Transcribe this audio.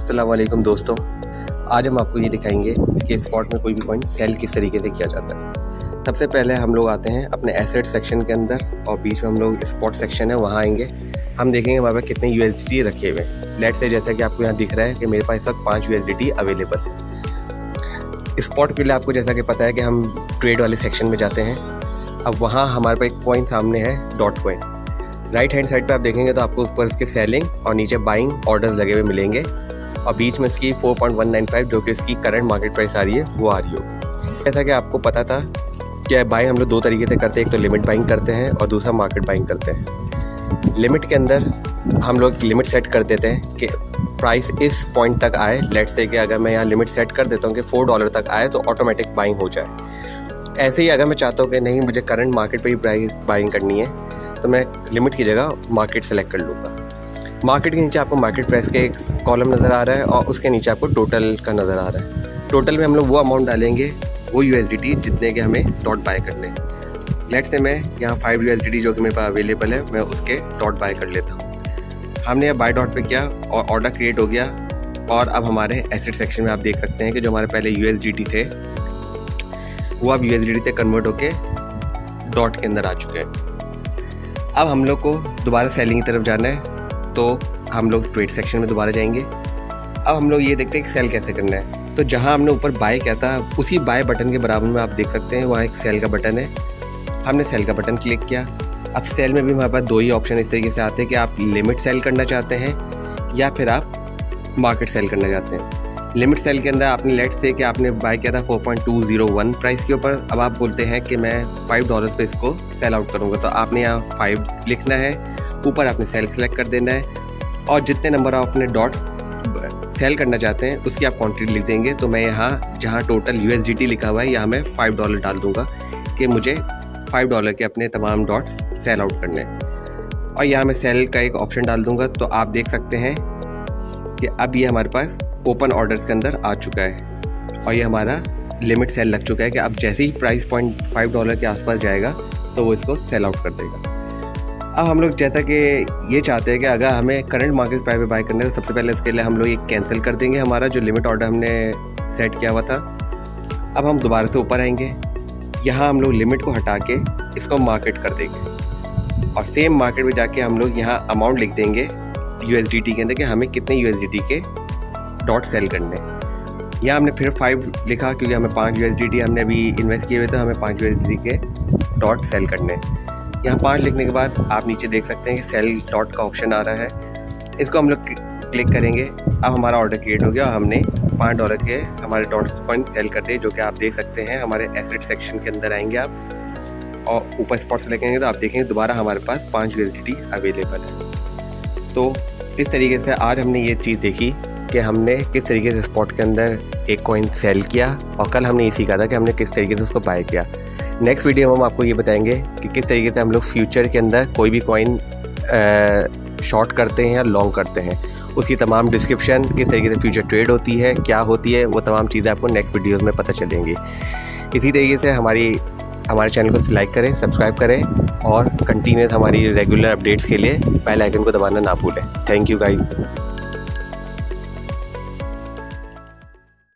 अस्सलाम वालेकुम दोस्तों, आज हम आपको ये दिखाएंगे कि स्पॉट में कोई भी कॉइन सेल किस तरीके से किया जाता है। सबसे पहले हम लोग आते हैं अपने एसेट सेक्शन के अंदर और बीच में हम लोग स्पॉट सेक्शन है वहाँ आएंगे। हम देखेंगे हमारे पास कितने USDT रखे हुए हैं। लेट से जैसा कि आपको यहाँ दिख रहा है कि मेरे पास इस वक्त 5 USDT अवेलेबल है। स्पॉट के लिए आपको जैसा कि पता है कि हम ट्रेड वाले सेक्शन में जाते हैं। अब वहाँ हमारे पास एक कॉइन सामने है, dot coin. Right hand side पे आप देखेंगे तो आपको ऊपर इसके सेलिंग और नीचे बाइंग ऑर्डर्स लगे हुए मिलेंगे और बीच में इसकी 4.195 जो कि इसकी करंट मार्केट प्राइस आ रही है वो आ रही होगी। जैसा कि आपको पता था कि बाइंग हम लोग दो तरीके से करते हैं, एक तो लिमिट बाइंग करते हैं और दूसरा मार्केट बाइंग करते हैं। लिमिट के अंदर हम लोग लिमिट सेट कर देते हैं कि प्राइस इस पॉइंट तक आए। लेट से कि अगर मैं यहाँ लिमिट सेट कर देता हूँ कि $4 तक आए तो ऑटोमेटिक बाइंग हो जाए। ऐसे ही अगर मैं चाहता हूँ कि नहीं मुझे करंट मार्केट पे ही प्राइस बाइंग करनी है तो मैं लिमिट की जगह मार्केट सेलेक्ट कर लूँगा। मार्केट के नीचे आपको मार्केट प्राइस का एक कॉलम नज़र आ रहा है और उसके नीचे आपको टोटल का नज़र आ रहा है। टोटल में हम लोग वो अमाउंट डालेंगे, वो USDT जितने के हमें डॉट बाय करने। लेट से मैं यहाँ 5 USDT जो कि मेरे पास अवेलेबल है मैं उसके डॉट बाय कर लेता हूँ। हमने यह बाय डॉट पे किया और ऑर्डर क्रिएट हो गया और अब हमारे एसेट सेक्शन में आप देख सकते हैं कि जो हमारे पहले USDT थे वो अब USDT से कन्वर्ट होके डॉट के अंदर आ चुके हैं। अब हम लोग को दोबारा सेलिंग की तरफ जाना है तो हम लोग ट्रेड सेक्शन में दोबारा जाएंगे। अब हम लोग ये देखते हैं कि सेल कैसे करना है। तो जहां हमने ऊपर बाय किया था उसी बाय बटन के बराबर में आप देख सकते हैं वहाँ एक सेल का बटन है। हमने सेल का बटन क्लिक किया। अब सेल में भी हमारे पास दो ही ऑप्शन इस तरीके से आते हैं कि आप लिमिट सेल करना चाहते हैं या फिर आप मार्केट सेल करना चाहते हैं। लिमिट सेल के अंदर आपने लेट से कि आपने बाय किया था 4.201 प्राइस के ऊपर। अब आप बोलते हैं कि मैं $5 पे इसको सेल आउट करूँगा तो आपने यहाँ 5 लिखना है, ऊपर आपने सेल सेलेक्ट कर देना है और जितने नंबर आप अपने डॉट्स सेल करना चाहते हैं उसकी आप क्वांटिटी लिख देंगे। तो मैं यहाँ जहाँ टोटल USDT लिखा हुआ है यहाँ मैं $5 डाल दूँगा कि मुझे $5 के अपने तमाम डॉट्स सेल आउट करने हैं और यहाँ मैं सेल का एक ऑप्शन डाल दूँगा। तो आप देख सकते हैं कि अब ये हमारे पास ओपन ऑर्डर्स के अंदर आ चुका है और ये हमारा लिमिट सेल लग चुका है कि अब जैसे ही प्राइस $5 के आसपास जाएगा तो वो इसको सेल आउट कर देगा। अब हम लोग जैसा कि ये चाहते हैं कि अगर हमें करंट मार्केट प्राइस पे बाय करना है तो सबसे पहले इसके लिए हम लोग ये कैंसिल कर देंगे हमारा जो लिमिट ऑर्डर हमने सेट किया हुआ था। अब हम दोबारा से ऊपर आएंगे, यहाँ हम लोग लिमिट को हटा के इसको मार्केट कर देंगे और सेम मार्केट में जाके हम लोग यहाँ अमाउंट लिख देंगे USDT के अंदर कि हमें कितने USDT के डॉट सेल करने हैं। यहाँ हमने फिर 5 लिखा क्योंकि हमें 5 USDT हमने अभी इन्वेस्ट किए हुए थे, हमें 5 USDT के डॉट सेल करने हैं। यहाँ 5 लिखने के बाद आप नीचे देख सकते हैं कि सेल डॉट का ऑप्शन आ रहा है, इसको हम लोग क्लिक करेंगे। अब हमारा ऑर्डर क्रिएट हो गया और हमने $5 के हमारे डॉट्स कॉइन सेल कर दिए जो कि आप देख सकते हैं। हमारे एसेट सेक्शन के अंदर आएंगे आप और ऊपर स्पॉट से लेंगे तो आप देखेंगे दोबारा हमारे पास 5 USDT अवेलेबल है। तो इस तरीके से आज हमने ये चीज़ देखी कि हमने किस तरीके से स्पॉट के अंदर एक कॉइन सेल किया और कल हमने ये सीखा था कि हमने किस तरीके से उसको बाय किया। नेक्स्ट वीडियो में हम आपको ये बताएंगे कि किस तरीके से हम लोग फ्यूचर के अंदर कोई भी कॉइन शॉर्ट करते हैं या लॉन्ग करते हैं, उसकी तमाम डिस्क्रिप्शन, किस तरीके से फ्यूचर ट्रेड होती है, क्या होती है, वो तमाम चीज़ें आपको नेक्स्ट वीडियोज़ में पता चलेंगी। इसी तरीके से हमारे चैनल को लाइक करें, सब्सक्राइब करें और कंटिन्यूस हमारी रेगुलर अपडेट्स के लिए बेल आइकन को दबाना ना भूलें। Thank you guys.